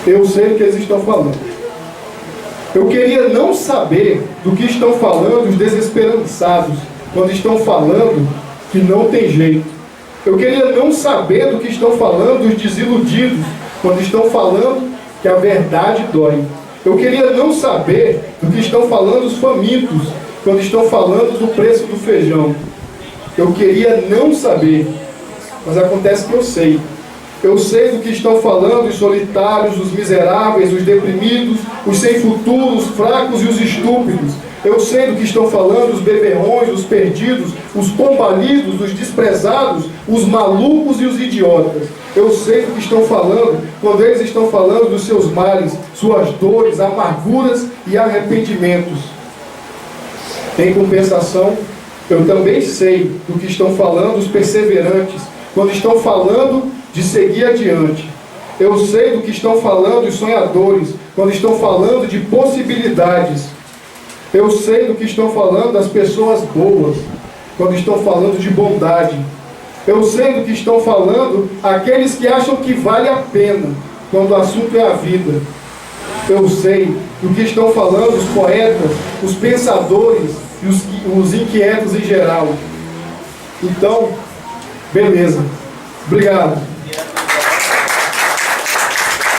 Eu sei do que eles estão falando. Eu queria não saber do que estão falando os desesperançados, quando estão falando que não tem jeito. Eu queria não saber do que estão falando os desiludidos, quando estão falando que a verdade dói. Eu queria não saber do que estão falando os famintos, quando estão falando do preço do feijão. Eu queria não saber, mas acontece que eu sei. Eu sei do que estão falando os solitários, os miseráveis, os deprimidos, os sem futuro, os fracos e os estúpidos. Eu sei do que estão falando os beberrões, os perdidos, os combalidos, os desprezados, os malucos e os idiotas. Eu sei do que estão falando quando eles estão falando dos seus males, suas dores, amarguras e arrependimentos. Em compensação, eu também sei do que estão falando os perseverantes, quando estão falando de seguir adiante. Eu sei do que estão falando os sonhadores, quando estão falando de possibilidades. Eu sei do que estão falando das pessoas boas, quando estão falando de bondade. Eu sei do que estão falando aqueles que acham que vale a pena, quando o assunto é a vida. Eu sei do que estão falando os poetas, os pensadores e os inquietos em geral. Então, beleza. Obrigado.